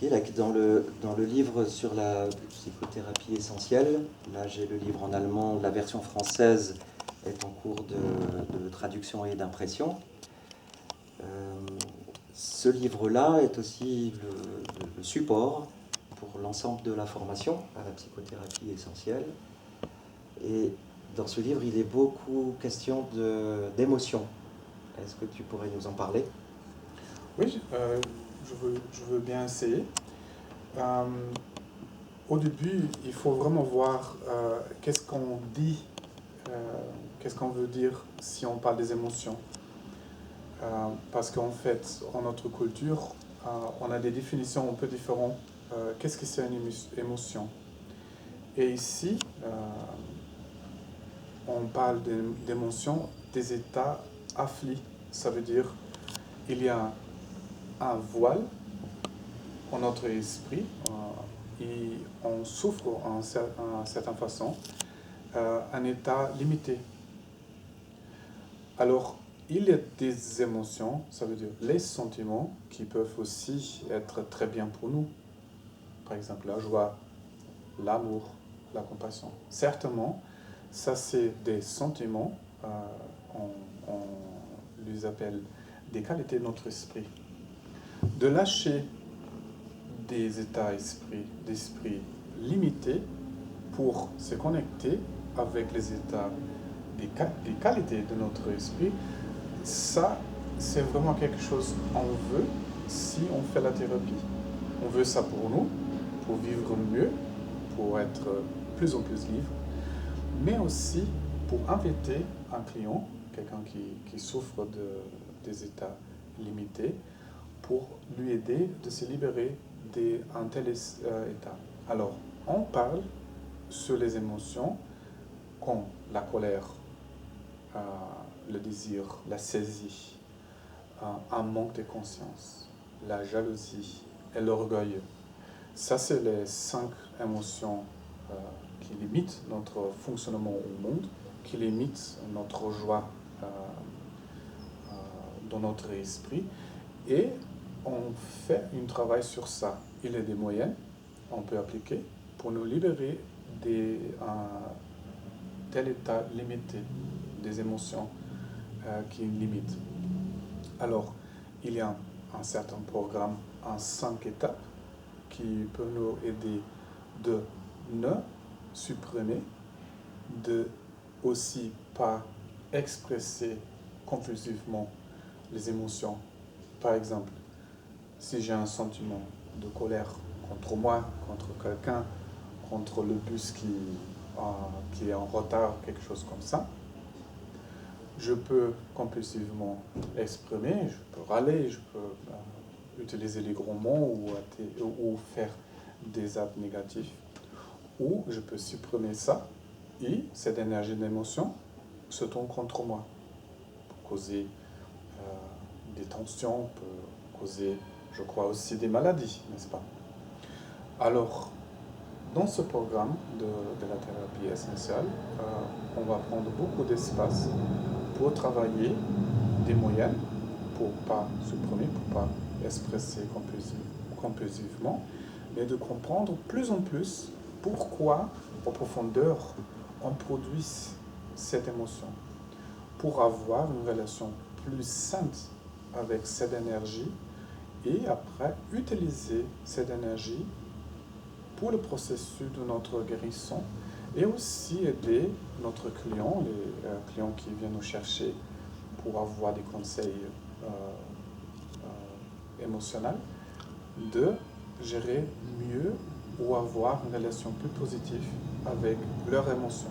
Ok, là, dans le livre sur la psychothérapie essentielle, là j'ai le livre en allemand, la version française est en cours de traduction et d'impression. Ce livre-là est aussi le support pour l'ensemble de la formation à la psychothérapie essentielle. Et dans ce livre, il est beaucoup question d'émotion. Est-ce que tu pourrais nous en parler? Oui, je veux bien essayer. Euh, Au début, il faut vraiment voir qu'est-ce qu'on dit, qu'est-ce qu'on veut dire si on parle des émotions. Parce qu'en fait, en notre culture, on a des définitions un peu différentes. Qu'est-ce que c'est une émotion? Et ici, on parle d'émotions, des états afflis. Ça veut dire il y a un voile en notre esprit et on souffre en certaine façon un état limité. Alors, il y a des émotions, ça veut dire les sentiments, qui peuvent aussi être très bien pour nous. Par exemple, la joie, l'amour, la compassion. Certainement, ça c'est des sentiments, on les appelle des qualités de notre esprit. De lâcher des états d'esprit limités pour se connecter avec les états des qualités de notre esprit, ça, c'est vraiment quelque chose qu'on veut si on fait la thérapie. On veut ça pour nous, pour vivre mieux, pour être plus en plus libre, mais aussi pour inviter un client, quelqu'un qui souffre des états limités, pour lui aider de se libérer d'un tel état. Alors, on parle sur les émotions comme la colère, le désir, la saisie, un manque de conscience, la jalousie et l'orgueil. Ça, c'est les 5 émotions qui limitent notre fonctionnement au monde, qui limitent notre joie dans notre esprit. Et on fait un travail sur ça. Il y a des moyens qu'on peut appliquer pour nous libérer des tel état limité, des émotions qui limitent. Alors, il y a un certain programme en 5 étapes qui peut nous aider de ne supprimer, de aussi pas expresser compulsivement les émotions. Par exemple, si j'ai un sentiment de colère contre moi, contre quelqu'un, contre le bus qui est en retard, quelque chose comme ça, je peux compulsivement exprimer, je peux râler, je peux utiliser les gros mots ou faire des actes négatifs, ou je peux supprimer ça et cette énergie d'émotion se tourne contre moi pour causer des tensions, pour causer, je crois, aussi des maladies, n'est-ce pas? Alors, dans ce programme de la thérapie essentielle, on va prendre beaucoup d'espace pour travailler des moyens, pour ne pas supprimer, pour ne pas expresser compulsivement, mais de comprendre plus en plus pourquoi, en profondeur, on produit cette émotion, pour avoir une relation plus sainte avec cette énergie et après utiliser cette énergie pour le processus de notre guérison et aussi aider notre client, les clients qui viennent nous chercher pour avoir des conseils émotionnels, de gérer mieux ou avoir une relation plus positive avec leurs émotions.